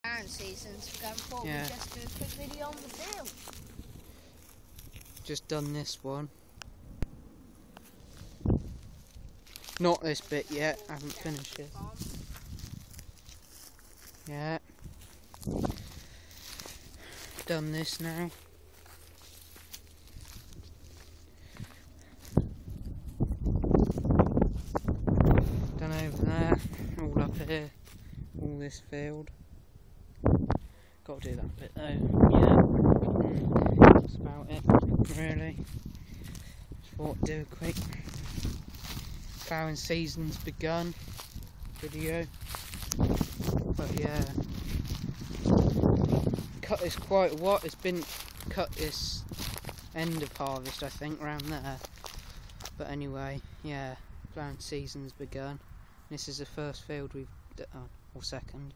Ploughing season's begun. Thought Yeah. we'd just do a quick video on the field. Just done this one. Not this bit yet, I haven't finished it. Yeah. Done this now. Done over there, all up here, all this field. Got to do that bit though, yeah. That's about it, really. Just thought I'd do a quick ploughing season's begun video. But yeah, cut this quite a lot. It's been cut this end of harvest, I think, around there. But anyway, yeah, ploughing season's begun. This is the first field we've done, or second.